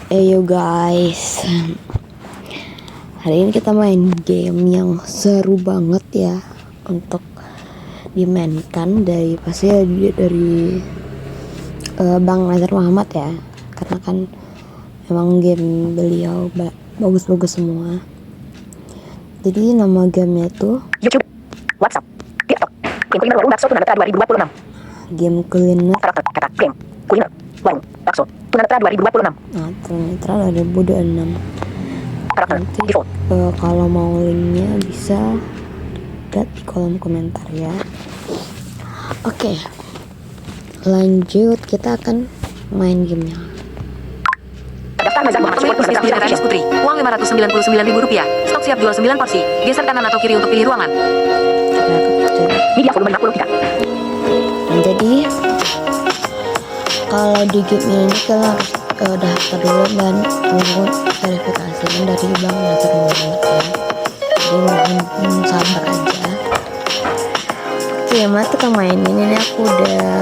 Yo guys, hari ini kita main game yang seru banget ya untuk dimainkan dari Bang Nazar Muhammad ya, karena kan memang game beliau bagus-bagus semua. Jadi nama gamenya itu YouTube, WhatsApp, TikTok, game kuliner warung bakso tunanetra 2026. game kuliner Karakter kata game kuliner warung bakso tunanetra 2026. tunanetra 2026. Karakter Nanti default. kalau mau linknya bisa lihat di kolom komentar ya. Oke, lanjut, kita akan main gamenya. Daftar Nazar Muhammad Support Tunanetra Kuliner Aris Putri. Uang Rp599.000. Stok siap jual 9 porsi. Geser kanan atau kiri untuk pilih ruangan. Media volume 53. Jadi kalau di game ini kita harus daftar dulu dan tunggu verifikasi dari Bang Nazar Muhammad ya. Jadi mohon sabar aja. Oke, mari kita mainin. Ini aku udah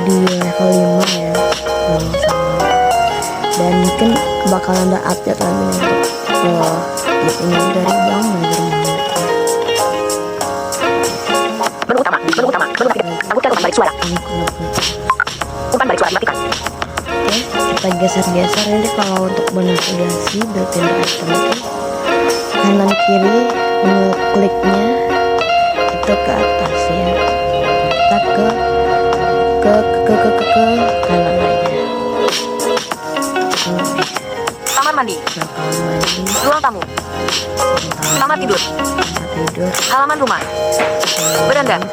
di level 5 ya kalau nggak salah. Dan mungkin bakalan ada update lagi untuk ini dari Bang Nazar Muhammad. Menu utama, matikan. Angkutkan umpan balik suara. Umpan balik suara dimatikan. Oke, kita geser-geser ini. Kalau untuk bernavigasi built-in item itu kanan kiri, ngekliknya itu ke atas ya. Kita ke kanan aja. Kamar mandi, Kamar mandi, ruang tamu, kamar tidur, tidur, halaman rumah, beranda. beranda.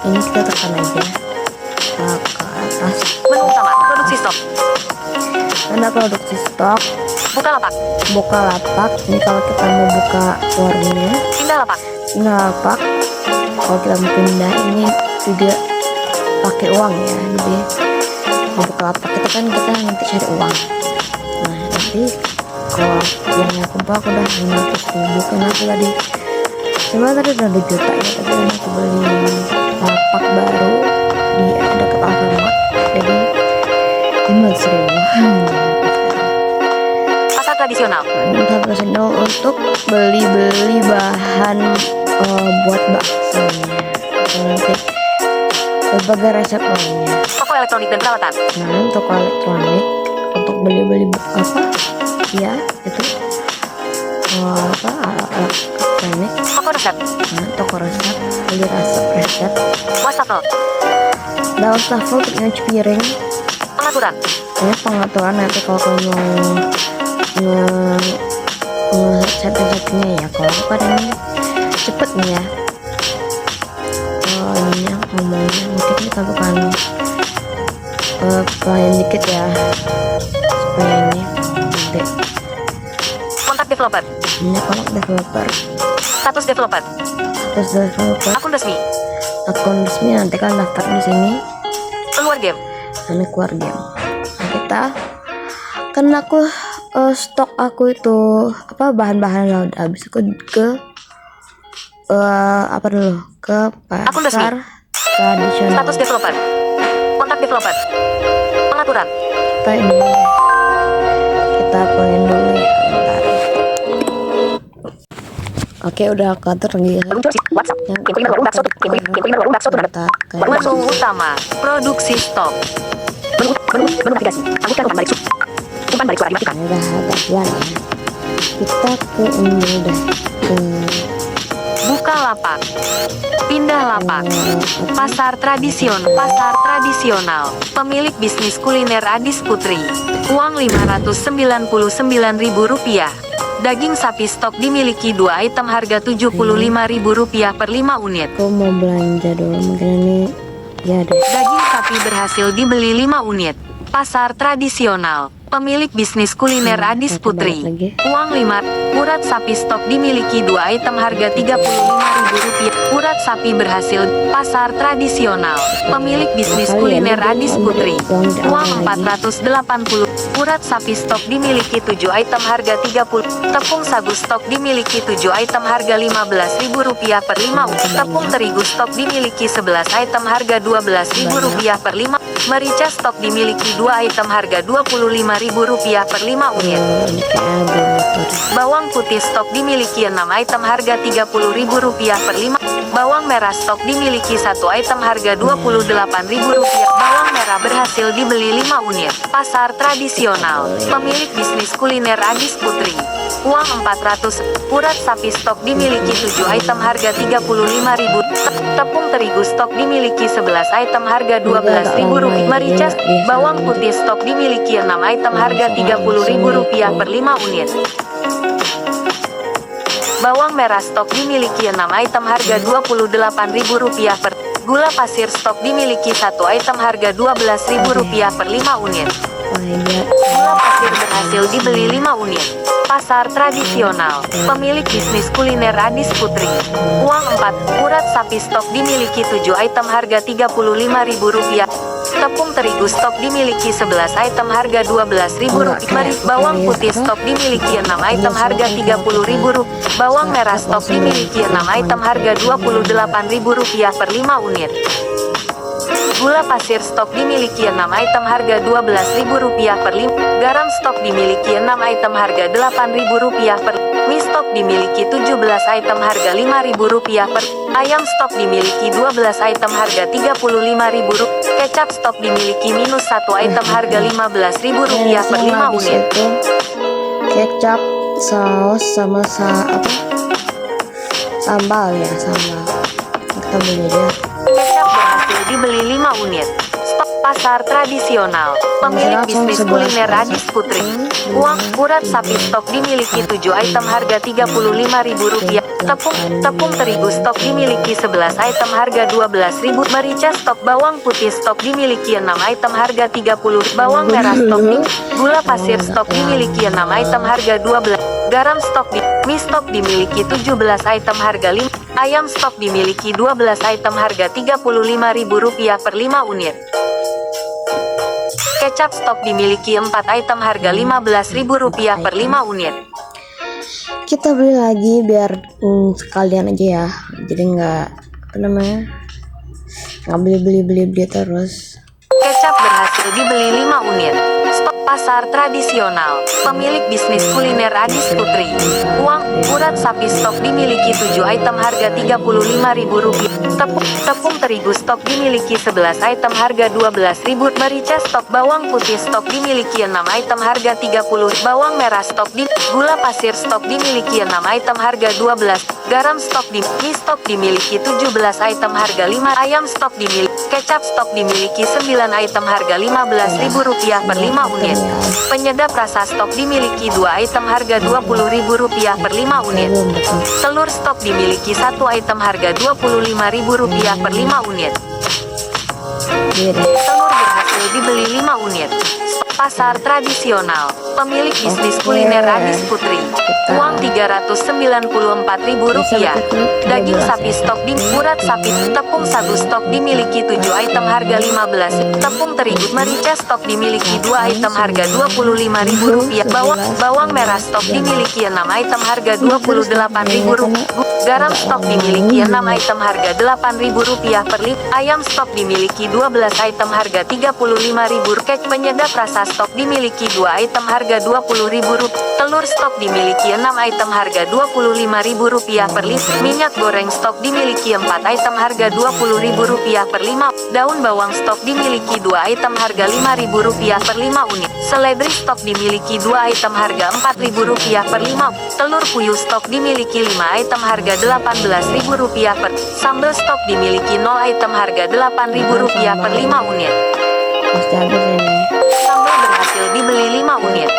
Ini kita tekan aja ke atas. Menu utama, produksi stok, Ada produksi stok, buka lapak, buka lapak. Ini kalau kita mau buka warungnya, pindah lapak, pindah lapak. Kalau kita mau pindah ini juga pakai uang ya. Jadi mau buka lapak itu kan kita nanti cari uang. Nah nanti kalau uangnya kumpul, aku udah 500.000 karena aku tadi sebenarnya tadi udah 2 juta ya, tapi kan aku beli lapak baru di dekat Alfamart jadi 500.000. pasar tradisional, Untuk beli bahan buat baksonya. Nanti berbagai resep lainnya. toko elektronik dan perawatan, Nah, toko elektronik untuk beli apa ya itu alat elektronik. toko resep, Nah, toko resep, beli resep. wastafel, Daun wastafel untuk nyuci piring. pengaturan, Ini pengaturan nanti kalau kamu mau setting-settingnya ya. Kalau aku kan ini cepet nih ya. Ini ngomongnya mungkin kita bukan pelayan dikit ya, supaya ini nanti kontak developer, ini kontak developer, status developer, akun resmi, nanti kan daftar di sini. keluar game, Ini keluar game. Nah, kita karena aku stok aku itu bahan-bahan udah habis, aku ke ke akun resmi, pasar tradisional. status developer, kontak developer, pengaturan, Kita pengen dulu ya, bentar. Oke, udah aku atur lagi ya. meluncur WhatsApp, game kuliner warung bakso, game kuliner warung bakso tunanetra. Menu utama, produksi stok, menu navigasi, angkutkan umpan balik suara dimatikan. Ini udah agak pelan ya. Kita ke ini udah ke Buka lapak, pindah lapak, pasar tradisional, pemilik bisnis kuliner Adis Putri, uang Rp599.000. Daging sapi stok dimiliki 2 item harga Rp75.000 per 5 unit. aku mau belanja dulu, mungkin ini ya deh. Daging sapi berhasil dibeli 5 unit. Pasar tradisional, pemilik bisnis kuliner Adis Putri, uang 5. Urat sapi stok dimiliki 2 item harga Rp35.000. Urat sapi berhasil. Pasar tradisional, pemilik bisnis kuliner Adis Putri, uang 480. Urat sapi stok dimiliki 7 item harga 30. Tepung sagu stok dimiliki 7 item harga Rp15.000 per 5 unit. Tepung terigu stok dimiliki 11 item harga Rp12.000 per 5. Merica stok dimiliki 2 item harga Rp25.000 per 5 unit. Ini kayak ada motor. Bawang putih stok dimiliki 6 item harga Rp30.000 per 5. Bawang merah stok dimiliki 1 item harga Rp28.000. Bawang merah berhasil dibeli 5 unit. Pasar tradisional. Pemilik bisnis kuliner Adis Putri. Uang 400. Urat sapi stok dimiliki 7 item harga Rp35.000. Tepung terigu stok dimiliki 11 item harga Rp12.000. Merica, bawang putih stok dimiliki 6 item harga Rp30.000 per 5 unit. Bawang merah stok dimiliki 6 item harga Rp28.000 per. Gula pasir stok dimiliki 1 item harga Rp12.000 per 5 unit. Gula pasir berhasil dibeli 5 unit. Pasar tradisional. Pemilik bisnis kuliner Adis Putri. Uang 4. Urat sapi stok dimiliki 7 item harga Rp35.000. Tepung terigu stok dimiliki 11 item harga Rp12.000. Bawang putih stok dimiliki 6 item harga Rp30.000. Bawang merah stok dimiliki 6 item harga Rp28.000 per 5 unit. Gula pasir stok dimiliki 6 item harga Rp12.000 per 5. Garam stok dimiliki 6 item harga Rp8.000 per. Mie stok dimiliki 17 item harga Rp5.000 per. Ayam stok dimiliki 12 item harga Rp35.000. Kecap stok dimiliki minus 1 item harga Rp15.000 per 5 unit. Kecap, saus sama sambal ya, sambal. Kita beli deh. Kecap berhasil dibeli 5 unit. Stok pasar tradisional. Pemilik bisnis kuliner Adis Putri. Uang urat sapi stok dimiliki 7 item harga Rp35.000. Tepung terigu stok dimiliki 11 item harga Rp12.000. Merica stok bawang putih stok dimiliki 6 item harga Rp30. Bawang merah stok gula pasir stok dimiliki 6 item harga Rp12. Garam stok mie stok dimiliki 17 item harga 5. Ayam stok dimiliki 12 item harga Rp35.000 per 5 unit. Kecap stok dimiliki 4 item harga Rp15.000 per 5 unit. Kita beli lagi biar sekalian aja ya. Jadi nggak beli terus. Kecap berhasil dibeli 5 unit. Stok pasar tradisional. Pemilik bisnis kuliner Adis Putri. Uang urat sapi stok dimiliki 7 item harga Rp35.000. Tepung terigu stok dimiliki 11 item harga Rp12.000. Merica stok bawang putih stok dimiliki 6 item harga Rp30. Bawang merah stok gula pasir stok dimiliki 6 item harga Rp12. Garam stok mie stok dimiliki 17 item harga 5. Ayam stok dimiliki. Kecap stok dimiliki 9 item harga Rp15.000 per 5 unit. Penyedap rasa stok dimiliki 2 item harga Rp20.000 per 5 unit. Telur stok dimiliki 1 item harga Rp25.000 per 5 unit. Telur berhasil dibeli 5 unit. Pasar tradisional. Pemilik bisnis kuliner Adis Putri. Uang Rp394.000. Daging sapi stok di urat sapi. Tepung sagu stok dimiliki 7 item harga Rp15. Tepung terigu merica stok dimiliki 2 item harga Rp25.000. Bawang merah stok dimiliki 6 item harga Rp28.000. Garam stok dimiliki 6 item harga Rp8.000 per liter. Ayam stok dimiliki 12 item harga Rp35.000. Kek penyedap rasa stok dimiliki 2 item harga Rp20.000. Telur stok dimiliki 6 item harga Rp25.000 per liter. Minyak goreng stok dimiliki 4 item harga Rp20.000 per 5. Daun bawang stok dimiliki 2 item harga Rp5.000 per 5 unit. Seledri stok dimiliki 2 item harga Rp4.000 per 5. Telur puyuh stok dimiliki 5 item harga Rp18.000 per. Sambal stok dimiliki 0 item harga Rp8.000 per 5 unit. Pasti habis ini. Sambal berhasil dibeli 5 unit.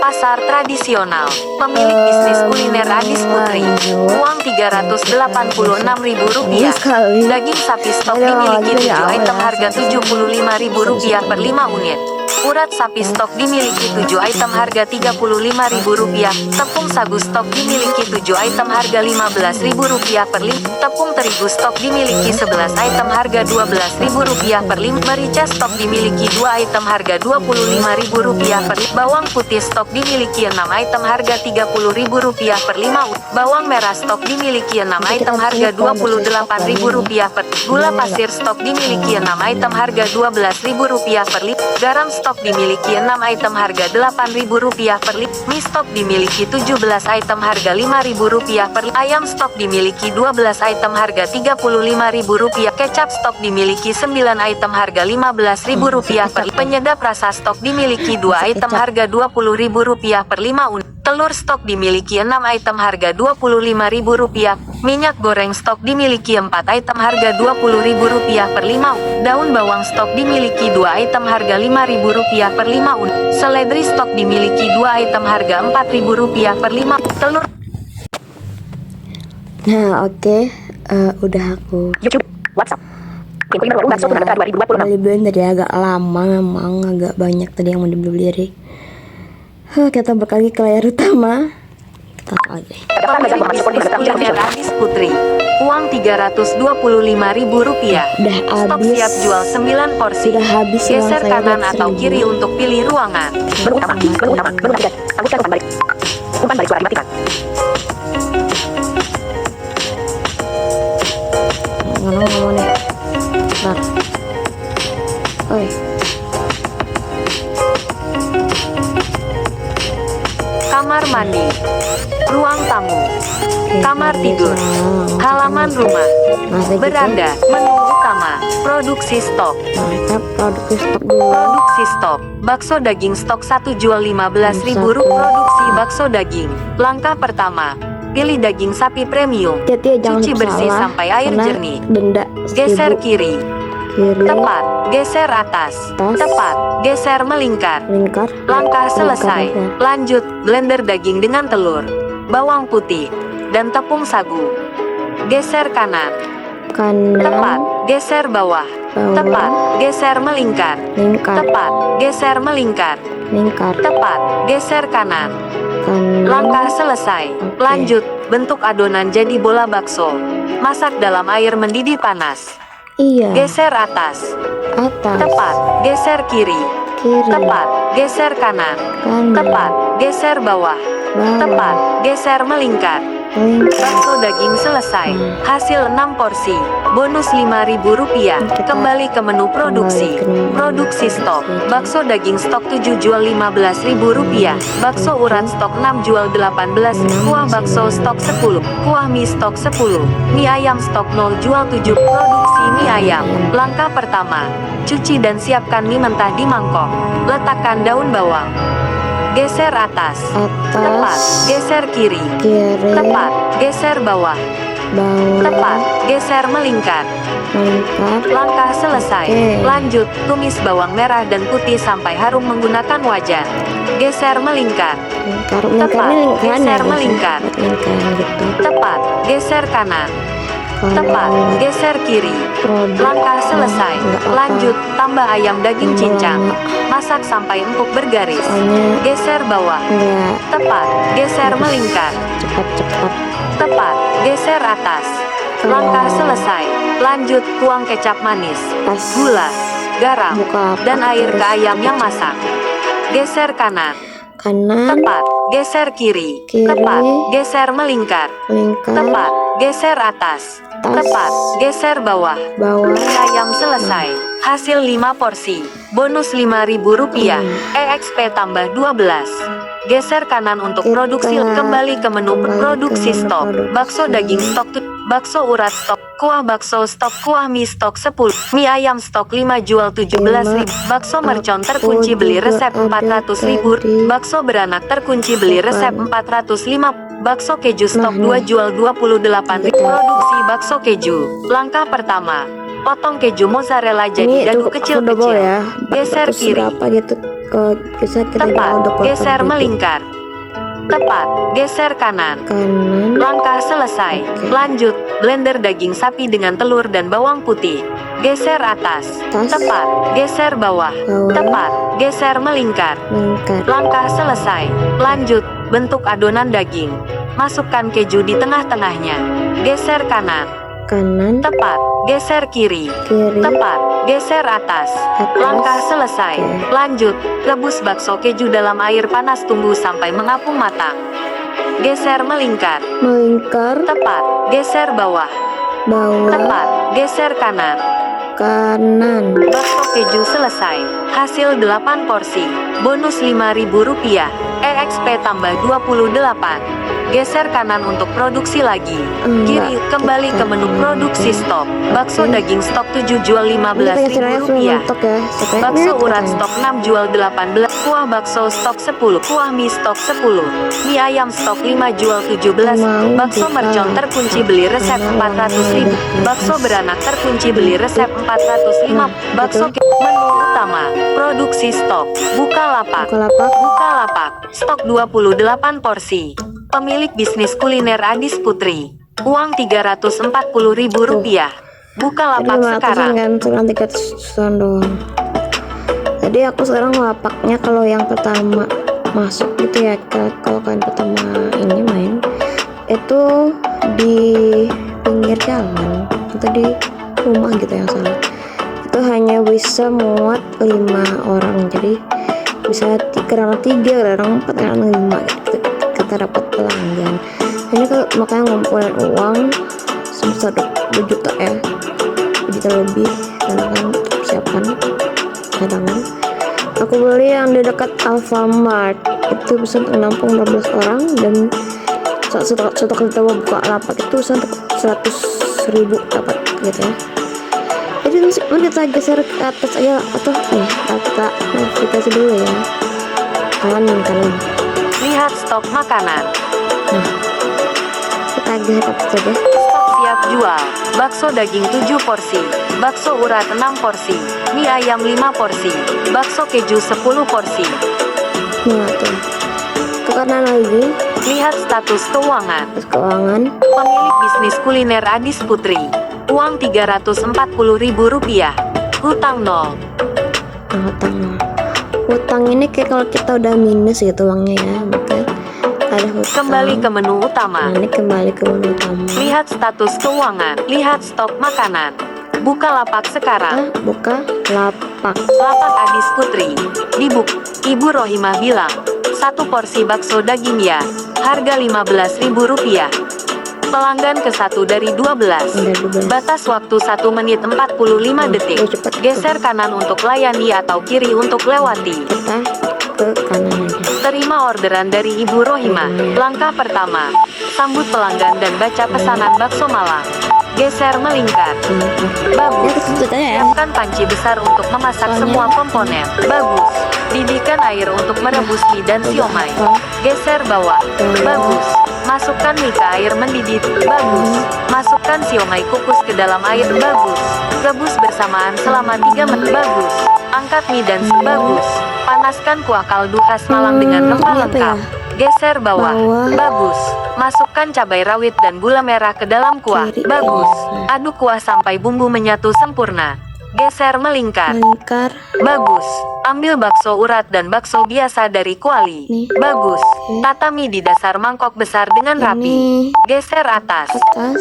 Pasar tradisional. Pemilik bisnis kuliner Adis Putri. Uang Rp386.000. Daging sapi stok dimiliki 7 item harga Rp75.000 per 5 unit. Urat sapi stok dimiliki 7 item harga Rp35.000. Tepung sagu stok dimiliki 7 item harga Rp15.000 per 5. Tepung terigu stok dimiliki 11 item harga Rp12.000 per 5. Merica stok dimiliki 2 item harga Rp25.000 per 5. Bawang putih stok dimiliki 6 item harga Rp30.000 per 5. Bawang merah stok dimiliki 6 item harga Rp28.000 per 5. Gula pasir stok dimiliki 6 item harga Rp12.000 per 5. Garam stok dimiliki 6 item harga Rp8.000 per 5. Mie stok dimiliki 17 item harga Rp5.000 per 5. Ayam stok dimiliki 12 item harga Rp35.000. Kecap stok dimiliki 9 item harga Rp15.000 per 5. Penyedap rasa stok dimiliki 2 item harga Rp20.000 per 5 unit. Telur stok dimiliki 6 item harga Rp25.000. Minyak goreng stok dimiliki 4 item harga Rp20.000 per 5. Daun bawang stok dimiliki 2 item harga Rp5.000 per 5 unit. Seledri stok dimiliki 2 item harga Rp4.000 per 5. Telur. Nah, oke, udah aku YouTube, WhatsApp. Info email baru bakso Tunanegara 2026. beli tadi agak lama, memang agak banyak tadi yang mau dibeli. Kita balik lagi ke layar utama. Kita lagi. Pemilik bisnis kuliner Adis Putri. Uang Rp325.000. Udah Stok habis. siap jual 9 porsi. Sudah habis uang Geser saya kanan buat atau 1.000. kiri untuk pilih ruangan. Menu utama, menu tiga. Tangguhkan umpan balik. Umpan balik suara dimatikan. Ngomong nih. Bentar. Oi. Kamar mandi. Ruang tamu. Kamar tidur. Halaman rumah. Beranda. Menu utama. Produksi stok. Mantap, produksi stok dulu. Produksi stok. Bakso daging stok 1 jual Rp15.000. Produksi bakso daging. Langkah pertama. Pilih daging sapi premium. Jadi jangan Cuci bersih salah, sampai air karena jernih. Denda Geser 1.000. kiri. Kiri. Tepat. Geser atas. Atas. Tepat. Geser melingkar. Lingkar. Langkah selesai. Lingkar. Lanjut, blender daging dengan telur, bawang putih, dan tepung sagu. Geser kanan. Kanan. Tepat. Geser bawah. Bawah. Tepat. Geser melingkar. Lingkar. Tepat. Geser melingkar. Lingkar. Tepat. Geser kanan. Kanan. Langkah selesai. Oke. Lanjut, bentuk adonan jadi bola bakso. Masak dalam air mendidih panas. Iya. Geser atas. Atas. Tepat. Geser kiri. Kiri. Tepat. Geser kanan. Kanan. Tepat. Geser bawah. Bawah. Tepat. Geser melingkar. Lingkar. Bakso daging selesai. Hasil 6 porsi. Bonus Rp5.000. Kembali ke menu produksi. Kembali ke menu Produksi stok. Bakso daging stok 7 jual Rp15.000. Bakso urat stok 6 jual Rp18.000. Kuah bakso stok 10. Kuah mie stok 10. Mie ayam stok 0 jual 7. Produksi mie ayam. Langkah pertama. Cuci dan siapkan mie mentah di mangkok. Letakkan daun bawang. Geser atas. Tepat. Atas. Geser kiri. Kiri. Tepat. Geser bawah. Bawah. Tepat. Geser melingkar. Lingkar. Langkah selesai. Oke. Lanjut, tumis bawang merah dan putih sampai harum menggunakan wajan. Geser melingkar. Lingkar. Tepat. Lingkarnya lingkaran Geser ya, guys, ya. melingkar. Lingkaran gitu. Tepat. Geser kanan. Kalau Tepat. Geser kiri. produk Langkah selesai. nggak apa. Lanjut, tambah ayam daging Tambah cincang. lama. Masak sampai empuk bergaris. Soalnya Geser bawah. enggak Tepat. Geser melingkar. cepat-cepat. Tepat. Geser atas. Langkah selesai. Lanjut, tuang kecap manis, Tas. gula, garam, Buka apa, dan air ke terus ayam yang kecap. masak. Geser kanan. Kanan. Tepat. Geser kiri. Kiri. Tepat. Geser melingkar. Lingkar. Tepat. Geser atas. Tas. Tepat. Geser bawah. Bawah. Mie ayam selesai. Hasil 5 porsi. Bonus Rp5.000. EXP tambah 12. Geser kanan untuk Kita produksi. Kembali ke menu kembali ke produksi menu stok. produksi. Bakso daging stok. Bakso urat stok. Kuah bakso stok. Kuah mie stok 10. Mie ayam stok 5 jual Rp17.000. Bakso mercon terkunci beli resep Rp400.000. Bakso beranak terkunci beli resep Rp405. Bakso keju stok 2 jual Rp28.000. Produksi bakso keju. Langkah pertama. Potong keju mozzarella jadi dadu kecil-kecil. ya. Geser Terus kiri. berapa gitu? Geser kiri Tepat. untuk potong Geser gitu. melingkar. Tepat. Geser kanan. Kanan. Langkah selesai. Oke. Lanjut, Blender daging sapi dengan telur dan bawang putih. Geser atas. Tas. Tepat. Geser bawah. Bawah. Tepat. Geser melingkar. Melingkar. Langkah selesai. Lanjut, bentuk adonan daging. Masukkan keju di tengah-tengahnya. Geser kanan. Kanan. Tepat. Geser kiri. Kiri. Tepat. Geser atas. Atas. Langkah selesai. Oke. Lanjut, rebus bakso keju dalam air panas tunggu sampai mengapung matang. Geser melingkar. Melingkar. Tepat. Geser bawah. Bawah. Tepat. Geser kanan. Kanan. Bakso keju selesai. Hasil 8 porsi. Bonus Rp5.000. EXP tambah 28. Geser kanan untuk produksi lagi. Kiri, kembali ke menu produksi stok. Bakso daging stok 7 jual Rp15.000. Bakso urat stok 6 jual 18. Kuah bakso stok 10. Kuah mie stok 10. Mie ayam stok 5 jual 17. Bakso mercon terkunci beli resep 400.000. Bakso beranak terkunci beli resep 405. Bakso menu utama. Produksi stok. Bukalapak. Bukalapak. Bukalapak. Stok 28 porsi. Pemilik bisnis kuliner Adis Putri. Uang Rp340.000. Bukalapak sekarang. Kan cuma 300 doang. Jadi aku sekarang lapaknya kalau yang pertama masuk gitu ya, kalau kalian pertama ini main itu di pinggir jalan atau di rumah gitu yang salah, itu hanya bisa muat 5 orang, jadi bisa kadang 3, kadang 4, kadang 5 gitu kita dapat pelanggan. Ini makanya ngumpulin uang sebesar 2 juta ya, 2 juta lebih karena kan persiapan cadangan. Aku beli yang di dekat Alfamart, itu bisa untuk nampung 12 orang, dan setelah kita buka lapak itu bisa untuk 100.000 dapat gitu ya. Jadi mari kita geser ke atas aja, atau nih kita aplikasi dulu ya, kanan. Lihat stok makanan. Nah, kita geser ke atas aja. Stok siap jual. Bakso daging 7 porsi. Bakso urat 6 porsi. Mie ayam 5 porsi. Bakso keju 10 porsi. Nah tuh, ke kanan lagi. Lihat status keuangan. Terus keuangan. Pemilik bisnis kuliner Adis Putri. Uang Rp340.000. Hutang 0. Nah, hutang ini kayak kalau kita udah minus gitu uangnya ya, maka ada hutang. Kembali ke menu utama. Nah, ini kembali ke menu utama. Lihat status keuangan. Lihat stok makanan. Buka lapak sekarang. Buka lapak. Lapak Adis Putri. Dibuk. Ibu Rohimah bilang, 1 porsi bakso daging ya, harga Rp15.000. Pelanggan ke 1 dari 12. Batas waktu 1 menit 45 detik. Geser kanan untuk layani atau kiri untuk lewati. Kita ke kanan aja. Terima orderan dari Ibu Rohimah. Langkah pertama, sambut pelanggan dan baca pesanan bakso Malang. Geser melingkar. Bagus. Siapkan panci besar untuk memasak semua komponen. Bagus. Didihkan air untuk merebus mie dan siomay. Geser bawah. Bagus. Masukkan mie ke air mendidih. Bagus. Masukkan siomay kukus ke dalam air. Bagus. Rebus bersamaan selama 3 menit. Bagus. Angkat mie dan bagus. Panaskan kuah kaldu khas Malang dengan rempah lengkap. Geser bawah. Bagus. Masukkan cabai rawit dan gula merah ke dalam kuah. Bagus. Aduk kuah sampai bumbu menyatu sempurna. Geser melingkar. Bagus. Ambil bakso urat dan bakso biasa dari kuali. Bagus. Tata mie di dasar mangkok besar dengan rapi. Geser atas.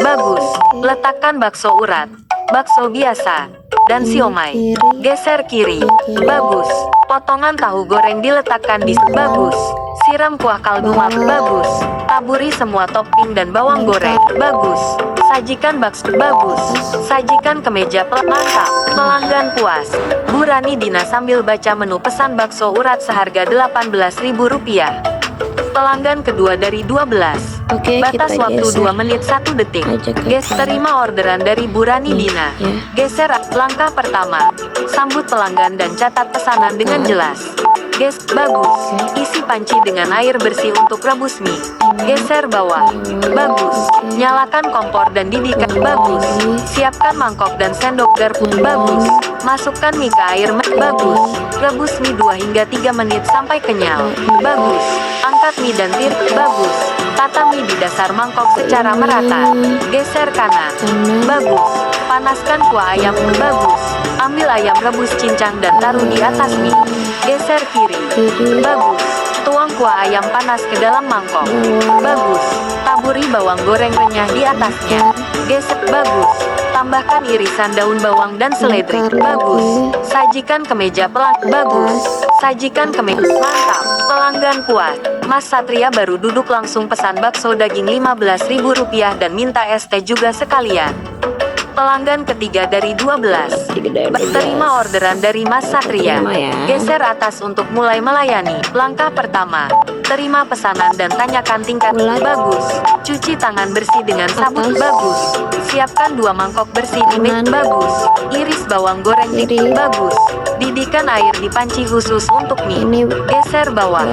Bagus. Letakkan bakso urat, bakso biasa, dan siomay. Geser kiri. Bagus. Potongan tahu goreng diletakkan di. Bagus. Siram kuah kaldu mak. Bagus. Taburi semua topping dan bawang goreng. Bagus. Sajikan bakso. Bagus. Sajikan ke meja mantap. Pelanggan puas. Bu Rani Dina sambil baca menu pesan bakso urat seharga Rp18.000. Pelanggan kedua dari 12. Oke, Batas kita waktu geser. 2 menit 1 detik. Terima orderan dari Bu Rani Dina. Geser langkah pertama. Sambut pelanggan dan catat pesanan dengan jelas. Bagus. Isi panci dengan air bersih untuk rebus mie. Geser bawah. Bagus. Nyalakan kompor dan didihkan. Bagus. Siapkan mangkok dan sendok garpu. Bagus. Masukkan mie ke air. Bagus. Rebus mie 2 hingga 3 menit sampai kenyal. Bagus. Angkat mie dan tiris. Bagus. Tata mie di dasar mangkok secara merata. Geser kanan. Bagus. Panaskan kuah ayam. Bagus. Ambil ayam rebus cincang dan taruh di atas mie. Geser kiri. Bagus. Tuang kuah ayam panas ke dalam mangkok. Bagus. Taburi bawang goreng renyah di atasnya. Geser. Bagus. Tambahkan irisan daun bawang dan seledri. Bagus. Sajikan ke meja pelanggan. Bagus. Sajikan ke meja. Mantap. Pelanggan puas. Mas Satria baru duduk langsung pesan bakso daging Rp15.000 dan minta es teh juga sekalian. Pelanggan ketiga dari 12. Terima orderan dari Mas Satria. Geser atas untuk mulai melayani. Langkah pertama, terima pesanan dan tanyakan tingkat. Bagus. Cuci tangan bersih dengan sabun. Bagus. Siapkan 2 mangkok bersih di meja. Bagus. Iris bawang goreng di. Bagus. Didihkan air di panci khusus untuk mie. Geser bawah.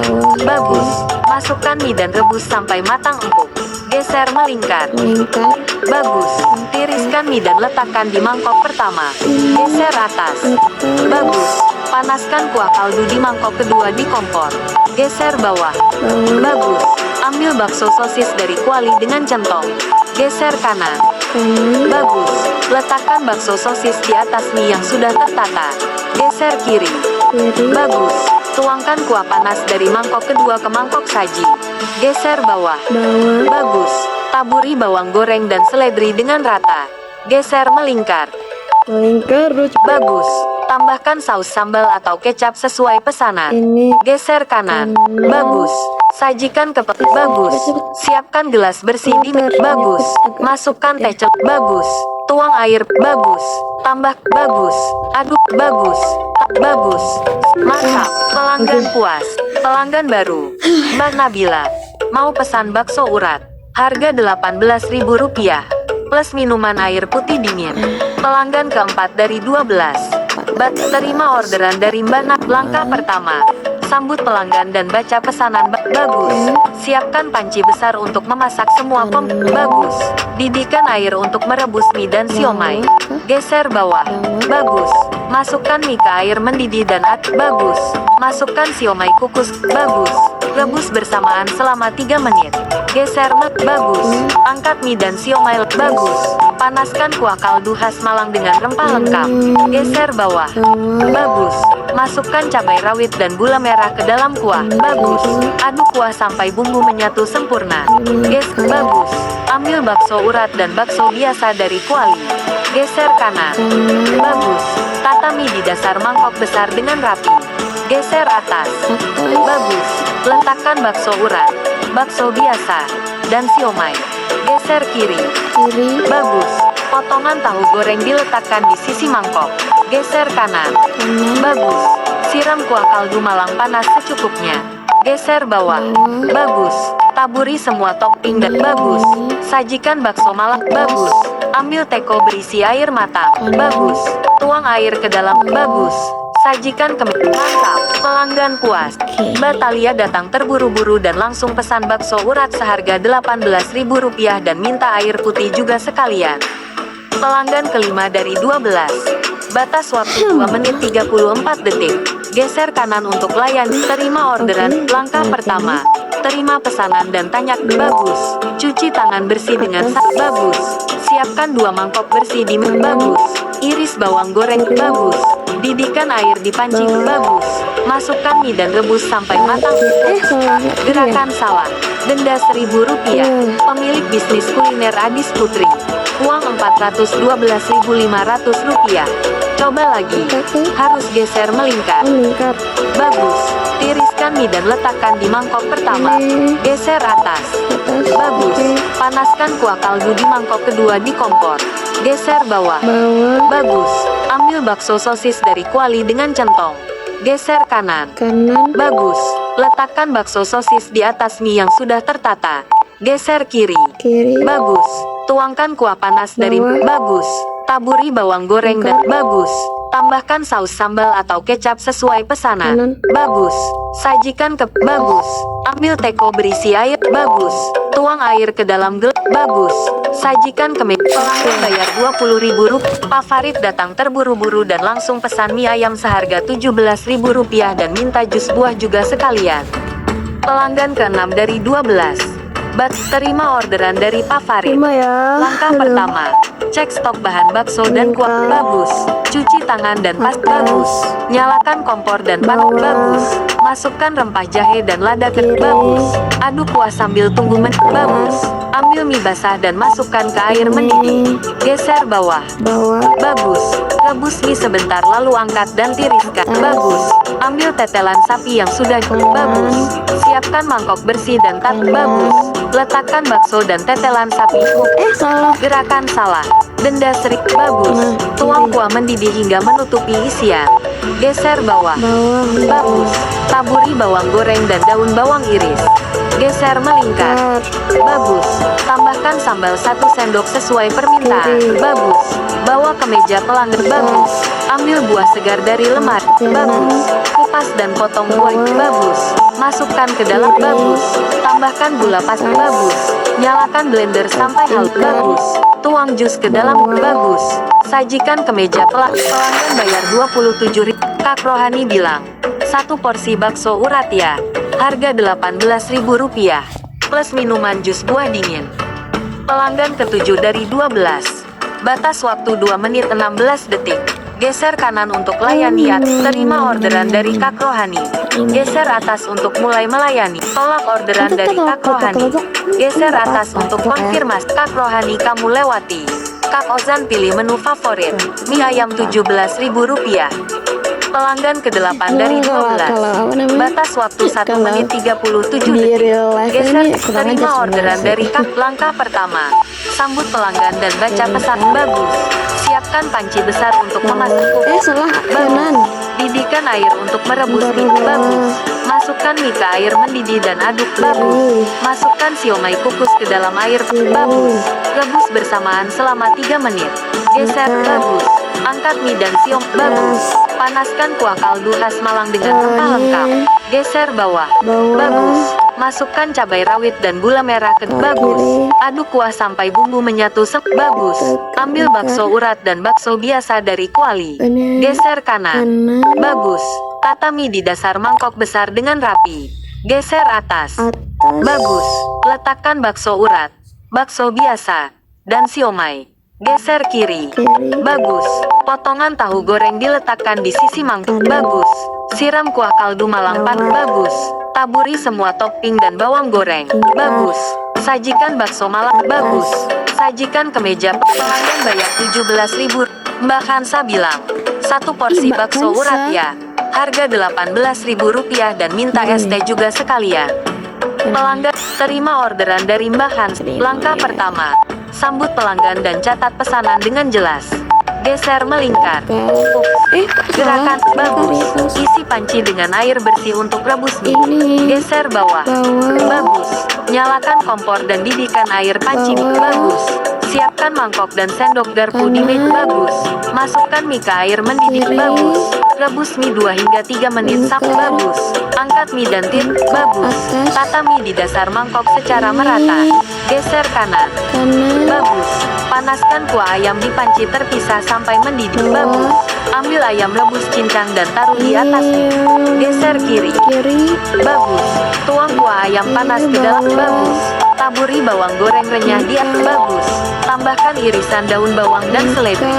Bagus. Masukkan mie dan rebus sampai matang empuk. Geser melingkar. Bagus. Tiriskan mie dan letakkan di mangkok pertama. Geser atas. Bagus. Panaskan kuah kaldu di mangkok kedua di kompor. Geser bawah. Bagus. Ambil bakso sosis dari kuali dengan centong. Geser kanan. Bagus. Letakkan bakso sosis di atas mie yang sudah tertata. Geser kiri. Bagus. Tuangkan kuah panas dari mangkok kedua ke mangkok saji. Geser bawah. Bagus. Taburi bawang goreng dan seledri dengan rata. Geser melingkar. Bagus. Tambahkan saus sambal atau kecap sesuai pesanan. Geser kanan. Bagus. Sajikan ke bagus. Siapkan gelas bersih di bagus. Masukkan teh cek. Bagus. Tuang air. Bagus. Tambah. Bagus. Aduk. Bagus. Bagus. Mantap. Pelanggan puas. Pelanggan baru. Mbak Nabila. Mau pesan bakso urat. Harga Rp18.000. Plus minuman air putih dingin. Pelanggan keempat dari 12. Terima orderan dari Mbak Nak. Langkah pertama, sambut pelanggan dan baca pesanan. Bagus. Siapkan panci besar untuk memasak semua bagus. Didihkan air untuk merebus mie dan siomay. Geser bawah. Bagus. Masukkan mie ke air mendidih dan bagus. Masukkan siomay kukus. Bagus. Rebus bersamaan selama 3 menit. Geser bagus. Angkat mie dan siomay. Bagus. Panaskan kuah kaldu khas Malang dengan rempah lengkap. Geser bawah. Bagus. Masukkan cabai rawit dan gula merah ke dalam kuah. Bagus. Aduk kuah sampai bumbu menyatu sempurna. Bagus. Ambil bakso urat dan bakso biasa dari kuali. Geser kanan. Bagus. Tata mie di dasar mangkok besar dengan rapi. Geser atas. Bagus. Letakkan bakso urat, bakso biasa, dan siomay. Geser kiri. Bagus. Potongan tahu goreng diletakkan di sisi mangkok. Geser kanan. Bagus. Siram kuah kaldu Malang panas secukupnya. Geser bawah. Bagus. Taburi semua topping dan bagus. Sajikan bakso Malang. Bagus. Ambil teko berisi air matang. Bagus. Tuang air ke dalam. Bagus. Sajikan ke mantap. Pelanggan puas. Mbak Talia datang terburu-buru dan langsung pesan bakso urat seharga Rp18.000 dan minta air putih juga sekalian. Pelanggan kelima dari 12. Batas waktu 2 menit 34 detik. Geser kanan untuk layan. Terima orderan. Langkah pertama, terima pesanan dan tanya. Bagus. Cuci tangan bersih dengan bagus. Siapkan 2 mangkok bersih di bagus. Iris bawang goreng. Bagus. Didihkan air di panci. Bagus. Masukkan mie dan rebus sampai matang. Gerakan salah. Denda Rp1.000. Pemilik bisnis kuliner Adis Putri. Uang Rp412.500. Coba lagi. Harus geser melingkar. Bagus. Tiriskan mie dan letakkan di mangkok pertama. Geser atas. Bagus. Panaskan kuah kaldu di mangkok kedua di kompor. Geser bawah. Bagus. Ambil bakso sosis dari kuali dengan centong. Geser kanan. Bagus. Letakkan bakso sosis di atas mie yang sudah tertata. Geser kiri. Bagus. Tuangkan kuah panas dari bagus. Taburi bawang goreng dan bagus. Tambahkan saus sambal atau kecap sesuai pesanan. Bagus. Sajikan ke bagus. Ambil teko berisi air. Bagus. Tuang air ke dalam gelas. Bagus. Sajikan ke meja. Pelanggan bayar Rp20.000. Pak Farid datang terburu-buru dan langsung pesan mie ayam seharga Rp17.000 dan minta jus buah juga sekalian. Pelanggan ke-6 dari 12. Terima orderan dari Pak Farid. Terima ya. Langkah Aduh. pertama, cek stok bahan bakso dan kuah. Lengkap. Bagus. Cuci tangan dan pas. Atas. Bagus. Nyalakan kompor dan pas. Bawah. Bagus. Masukkan rempah jahe dan lada ke. Kiri. Bagus. Aduk kuah sambil tunggu bagus. Ambil mie basah dan masukkan ke air mendidih. Geser bawah. Bawah. Bagus. Rebus mie sebentar lalu angkat dan tiriskan. Bagus. Ambil tetelan sapi yang sudah. Bagus. Siapkan mangkok bersih dan bagus. Letakkan bakso dan tetelan sapi. Salah. Gerakan salah. Denda serik. Bagus. Tuang kuah mendidih hingga menutupi isian. Geser bawah. Bawah. Bagus. Taburi bawang goreng dan daun bawang iris. Geser melingkar. Bagus. Tambahkan sambal 1 sendok sesuai permintaan. Bagus. Bawa ke meja pelanggan. Bagus. Ambil buah segar dari lemari. Bagus. Kupas dan potong buah. Bagus. Masukkan ke dalam. Bagus. Tambahkan gula pasir. Bagus. Nyalakan blender sampai halus. Bagus. Tuang jus ke dalam. Bagus. Sajikan ke meja pelanggan bayar 27.000. Kak Rohani bilang, 1 porsi bakso urat ya. Harga Rp18.000 plus minuman jus buah dingin. Pelanggan ke-7 dari 12. Batas waktu 2 menit 16 detik. Geser kanan untuk layani. Terima orderan dari Kak Rohani. Geser atas untuk mulai melayani. Tolak orderan dari Kak Rohani. Geser atas untuk konfirmasi. Kak Rohani kamu lewati. Kak Ozan pilih menu favorit. Mie ayam Rp17.000. Pelanggan ke-8 dari 12. Batas waktu 1 menit 37 detik. Geser terima orderan dari Kak. Langkah pertama, sambut pelanggan dan baca pesan. Bagus. Siapkan panci besar untuk memasak. Salah. Bagus. Didihkan air untuk merebus mie. Bagus. Masukkan mie ke air mendidih dan aduk. Bagus. Masukkan siomay kukus ke dalam air. Bagus. Rebus bersamaan selama 3 menit. Geser. Bagus. Angkat mie dan siom. Bagus. Panaskan kuah kaldu khas Malang dengan rempah lengkap. Geser bawah. Bagus. Masukkan cabai rawit dan gula merah ke. Bagus. Aduk kuah sampai bumbu menyatu. Bagus. Ambil bakso urat dan bakso biasa dari kuali. Geser kanan. Bagus. Tata mie di dasar mangkok besar dengan rapi. Geser atas. Bagus. Letakkan bakso urat, bakso biasa, dan siomay. Geser kiri. Bagus. Potongan tahu goreng diletakkan di sisi mangkok. Bagus. Siram kuah kaldu Malang. Bagus. Taburi semua topping dan bawang goreng. Bagus. Sajikan bakso Malang. Bagus. Sajikan ke meja. Pelanggan bayar 17.000. Mbak Hansa bilang, 1 porsi bakso urat ya. Harga Rp18.000 dan minta es teh juga sekalian. Pelanggan terima orderan dari Mbak Hans. Langkah pertama, sambut pelanggan dan catat pesanan dengan jelas. Geser melingkar. Gerakan. Bagus. Isi panci dengan air bersih untuk rebus mie. Geser bawah. Bagus. Nyalakan kompor dan didihkan air panci. Bagus. Siapkan mangkok dan sendok garpu di meja. Bagus. Masukkan mie ke air mendidih. Bagus. Rebus mie 2 hingga 3 menit sampai. Bagus. Angkat mie dan bagus. Tata mie di dasar mangkok secara merata. Geser kanan. Bagus. Panaskan kuah ayam di panci terpisah sampai mendidih. Bagus. Ambil ayam rebus cincang dan taruh di atasnya. Geser kiri. Bagus. Tuang kuah ayam panas ke dalam. Bagus. Taburi bawang goreng renyah di atas. Bagus. Tambahkan irisan daun bawang dan seledri.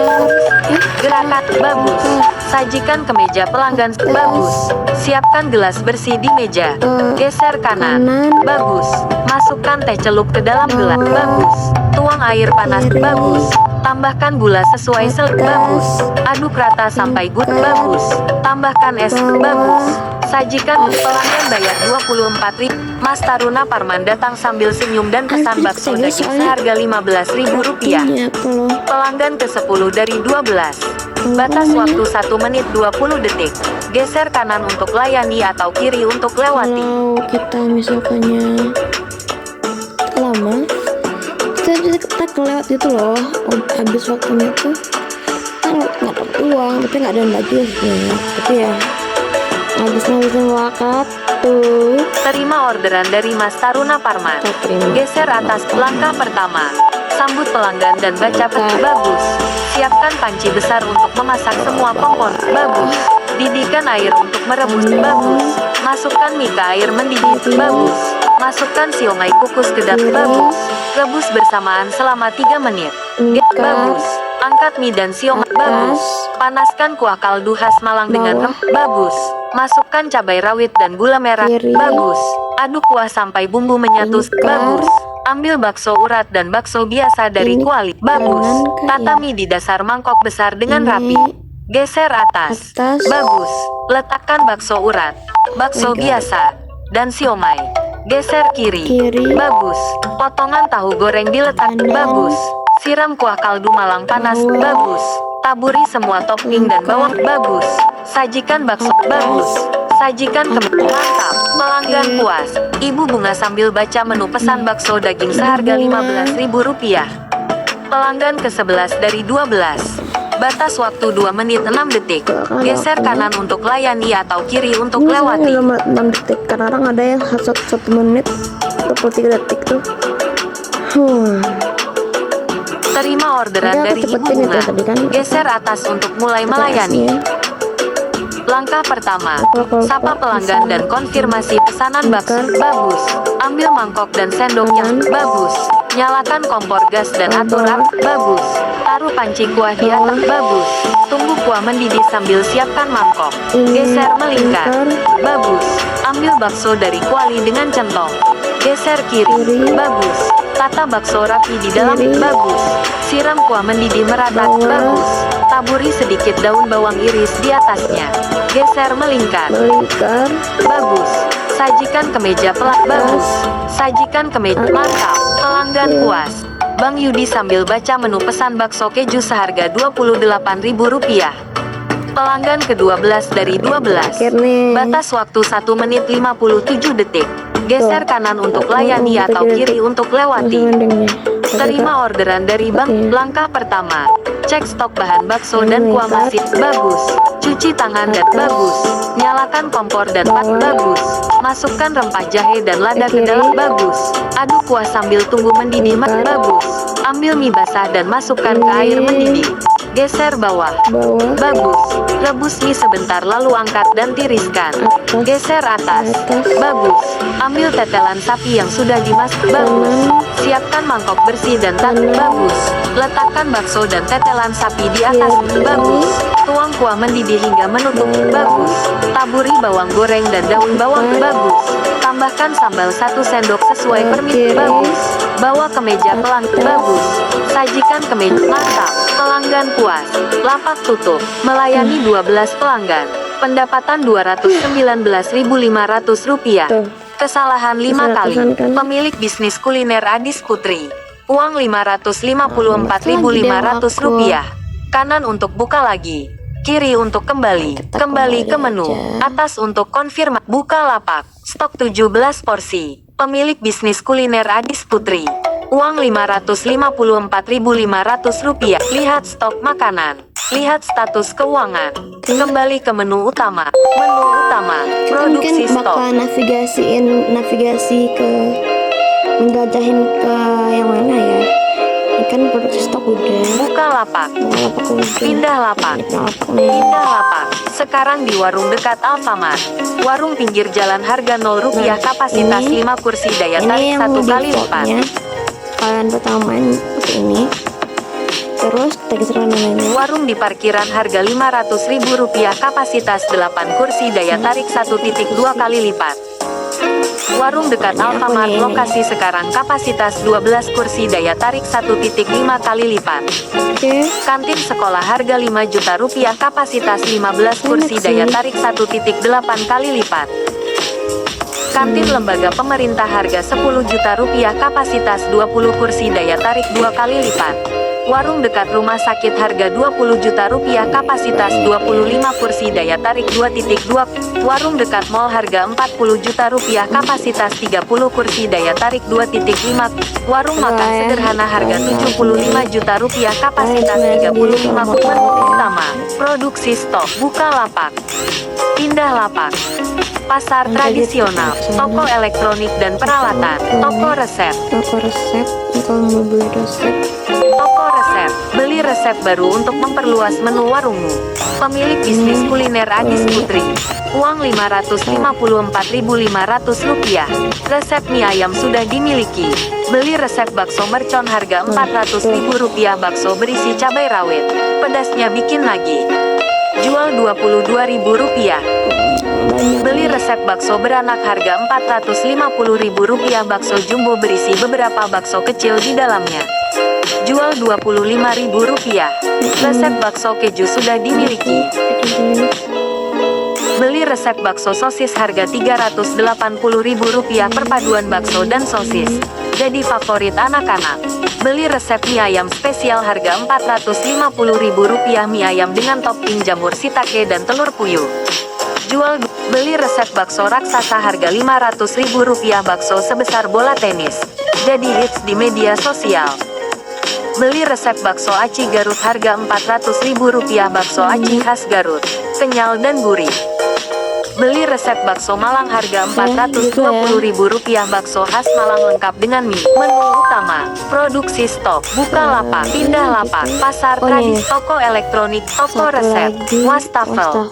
Gerakan. Bagus. Sajikan ke meja pelanggan. Bagus. Siapkan gelas bersih di meja. Geser kanan. Bagus. Masukkan teh celup ke dalam gelas. Bagus. Tuang air panas. Bagus. Tambahkan gula sesuai bagus. Aduk rata sampai bagus. Tambahkan es. Bagus. Sajikan. Pelanggan bayar 24.000. Mas Taruna Parman datang sambil senyum dan pesan bakso daging seharga Rp15.000. Pelanggan ke-10 dari 12. Batas waktu 1 menit 20 detik. Geser kanan untuk layani atau kiri untuk lewati. Kalau kita misalkannya lama, kita kelewat gitu loh. Habis waktunya tuh kan nggak dapat uang, tapi nggak ada lagi sebenarnya. Tapi ya ngabisin waktu. Terima orderan dari Mas Taruna Parman. Geser atas. Langkah pertama, sambut pelanggan dan baca pesan. Bagus. Siapkan panci besar untuk memasak semua komponen. Bagus. Didihkan air untuk merebus. Bagus. Masukkan mie ke air mendidih. Bagus. Masukkan siomay kukus ke dalam. Bagus. Rebus bersamaan selama 3 menit. Lingkar. Bagus. Angkat mie dan siomay. Atas. Bagus. Panaskan kuah kaldu khas Malang dengan Bawah. Bagus. Masukkan cabai rawit dan gula merah. Kiri. Bagus. Aduk kuah sampai bumbu menyatu. Lingkar. Bagus. Ambil bakso urat dan bakso biasa dari Ini kuali. Bagus. kanan, Tata kiri. mie di dasar mangkok besar dengan Ini rapi. Geser atas. atas. Bagus. Letakkan bakso urat, bakso Lingkar. biasa, dan siomay. Geser kiri. Kiri. Bagus. Potongan tahu goreng diletak. Kanan. Bagus. Siram kuah kaldu Malang panas. Bawah. Bagus. Taburi semua topping dan Lingkar. bawang. Bagus. Sajikan bakso. Atas. Bagus. Sajikan ke mantap. Pelanggan Oke. puas. Ibu Bunga sambil baca menu pesan bakso daging seharga Bunga. Rp15.000. Pelanggan ke-11 dari 12. Batas waktu 2 menit 6 detik. Geser kanan untuk layani atau kiri untuk Ini lewati. sebenarnya 6 detik. Kadang-kadang ada yang 1 menit 23 detik tuh. Terima orderan Udah, aku dari Ibu cepetin Bunga. itu tadi kan. Geser atas untuk mulai melayani. Langkah pertama, sapa pelanggan dan konfirmasi pesanan bakso. Bagus. Ambil mangkok dan sendok yang bagus. Nyalakan kompor gas dan atur api. Bagus. Taruh panci kuah di atas. Bagus. Tunggu kuah mendidih sambil siapkan mangkok. Geser melingkar. Bagus. Ambil bakso dari kuali dengan centong. Geser kiri. Bagus. Tata bakso rapi di dalam. Bagus. Siram kuah mendidih merata. Bagus. Taburi sedikit daun bawang iris di atasnya. Geser melingkar. Melingkar. Bagus. Sajikan ke meja pelak. Bagus. Sajikan ke meja. Mantap. Pelanggan puas. Bang Yudi sambil baca menu pesan bakso keju seharga Rp28.000. Pelanggan ke-12 dari 12. Akhirnya. Batas waktu 1 menit 57 detik. Geser kanan untuk layani atau kiri untuk lewati. Terima orderan dari Bang. Langkah pertama, cek stok bahan bakso dan kuah masih. Bagus. Cuci tangan dan bagus. Nyalakan kompor dan bagus. Masukkan rempah jahe dan lada ke dalam. Bagus. Aduk kuah sambil tunggu mendidih. Bagus. Ambil mie basah dan masukkan ke air mendidih. Geser bawah. Bagus. Rebus mie sebentar lalu angkat dan tiriskan. Geser atas. Bagus. Ambil tetelan sapi yang sudah dimasak. Bagus. Siapkan mangkok bersih dan bagus. Letakkan bakso dan tetelan sapi di atas. Bagus. Tuang kuah mendidih hingga menutup. Bagus. Taburi bawang goreng dan daun bawang. Bagus. Tambahkan sambal 1 sendok sesuai permintaan. Bagus. Bawa ke meja pelanggan. Bagus. Sajikan ke meja. Mantap. Pelanggan puas. Lapak tutup. Melayani 12 pelanggan. Pendapatan Rp219.500. Kesalahan 5 kali. Pemilik bisnis kuliner Adis Putri. Uang Rp554.500. Kanan untuk buka lagi. Kiri untuk kembali. Kembali ke menu. Atas untuk konfirmasi. Buka lapak. Stok 17 porsi. Pemilik bisnis kuliner Adis Putri. Uang Rp554.500. Lihat stok makanan. Lihat status keuangan. Kembali ke menu utama. Menu utama. Produksi Mungkin bakal stok. navigasi ke menjajahin ke yang mana ya? Ini kan produksi stok udah. Buka lapak. Lapak udah. Pindah lapak. Lapak nih. Pindah lapak. Sekarang di warung dekat Alfamart. Warung pinggir jalan harga Rp0 kapasitas ini- 5 kursi daya Ini tarik yang 1 kali lipat. defaultnya. Kalian pertama seperti ini. Terus kita geser lainnya. Warung di parkiran harga Rp500.000 kapasitas 8 kursi daya tarik 1.2 kali lipat. Warung dekat Alfamart lokasi sekarang kapasitas 12 kursi daya tarik 1.5 kali lipat. Oke. Kantin sekolah harga Rp5 juta kapasitas 15 kursi daya tarik 1.8 kali lipat. Kantin lembaga pemerintah harga Rp10 juta kapasitas 20 kursi daya tarik 2 kali lipat. Warung dekat rumah sakit harga Rp20 juta kapasitas 25 kursi daya tarik 2.2. Warung dekat mall harga Rp40 juta kapasitas 30 kursi daya tarik 2.5. Warung makan sederhana harga Rp75 juta kapasitas 35 kursi utama. Produksi stok. Buka lapak. Pindah lapak. Pasar tradisional. Toko elektronik dan peralatan. Toko resep. Toko resep. Kalau mau beli resep. Toko resep. resep. Beli resep baru untuk memperluas menu warungmu. Pemilik bisnis kuliner Adis Putri. Uang Rp554.500. Resep mie ayam sudah dimiliki. Beli resep bakso mercon harga Rp400.000. Bakso berisi cabai rawit. Pedasnya bikin lagi. Jual Rp22.000. Beli resep bakso beranak harga Rp450.000. Bakso jumbo berisi beberapa bakso kecil di dalamnya. Jual Rp25.000. Resep bakso keju sudah dimiliki. Beli resep bakso sosis harga Rp380.000. Perpaduan bakso dan sosis jadi favorit anak-anak. Beli resep mie ayam spesial harga Rp450.000. Mie ayam dengan topping jamur shiitake dan telur puyuh. Beli resep bakso raksasa harga Rp500.000. Bakso sebesar bola tenis jadi hits di media sosial. Beli resep bakso aci Garut harga Rp400.000. Bakso aci khas Garut, kenyal dan gurih. Beli resep bakso Malang harga Rp420.000. Bakso khas Malang lengkap dengan mie. Menu utama, produksi stok, buka lapak, pindah lapak, pasar tradis, toko elektronik, toko resep, wastafel.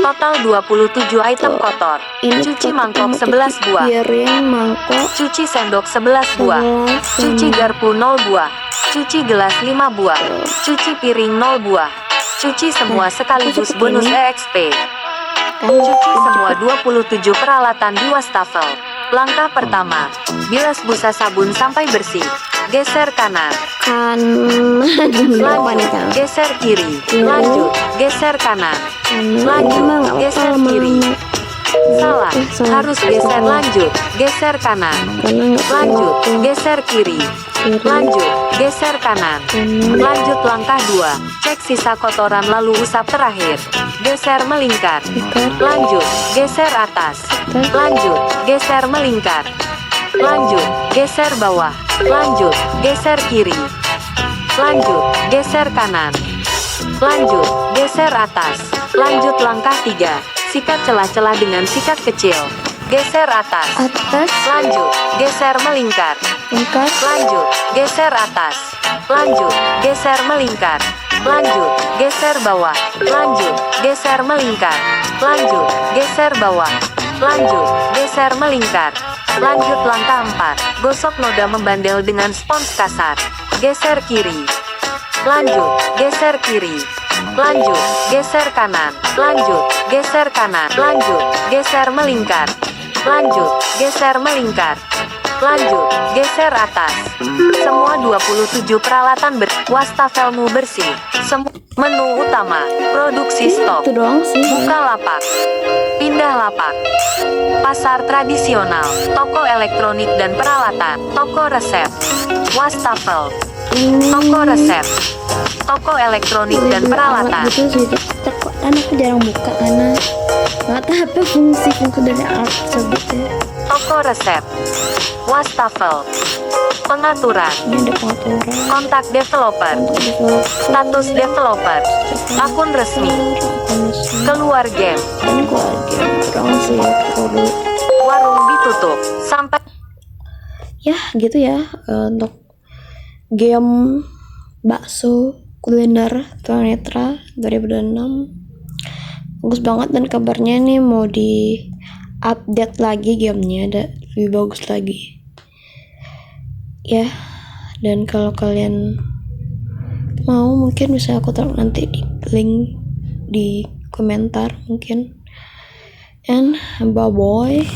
Total 27 item kotor. Cuci mangkok 11 buah. Piring, mangkok, Cuci sendok 11 buah. Cuci garpu 0 buah. Cuci gelas 5 buah. Cuci piring 0 buah. Cuci semua sekaligus bonus EXP. Cuci semua 27 peralatan di wastafel. Langkah pertama, bilas busa sabun sampai bersih. Geser kanan. Lanjut, geser kiri. Lanjut, geser kanan. Lanjut, geser kiri. Salah, harus geser. Lanjut, geser kanan. Lanjut, geser kiri. Lanjut, geser kanan. Lanjut langkah 2. Cek sisa kotoran lalu usap terakhir. Geser melingkar. Lanjut, geser atas. Lanjut, geser melingkar. Lanjut, geser bawah. Lanjut, geser kiri. Lanjut, geser kanan. Lanjut, geser atas. Lanjut langkah 3. Sikat celah-celah dengan sikat kecil. Geser atas. Lanjut, geser melingkar. Lanjut, geser atas. Lanjut, geser melingkar. Lanjut, geser bawah. Lanjut, geser melingkar. Lanjut, geser bawah. Lanjut, geser melingkar. Lanjut langkah 4. Gosok noda membandel dengan spons kasar. Geser kiri. Lanjut, geser kiri. Lanjut, geser kanan. Lanjut, geser kanan. Lanjut, geser melingkar. Lanjut, geser melingkar. Lanjut, geser atas. Semua 27 peralatan wastafelmu bersih. Menu utama, produksi stok, itu doang sih. buka lapak, pindah lapak, pasar tradisional, toko elektronik dan peralatan, toko resep, wastafel, toko resep, toko elektronik dan peralatan. Gitu sih, kan aku jarang buka karena nggak tahu apa fungsi dari alat tersebut ya. Toko resep, wastafel, pengaturan, Ini ada pengaturan, kontak developer, status developer, akun resmi, keluar game, ini gua kurang sih ya, perlu. warung ditutup, sampai Ya gitu ya, untuk game bakso kuliner tunanetra 2006 bagus banget, dan kabarnya nih mau di update lagi gamenya, ada lebih bagus lagi ya. Dan kalau kalian mau mungkin bisa aku taruh nanti di link di komentar mungkin. And bye bye.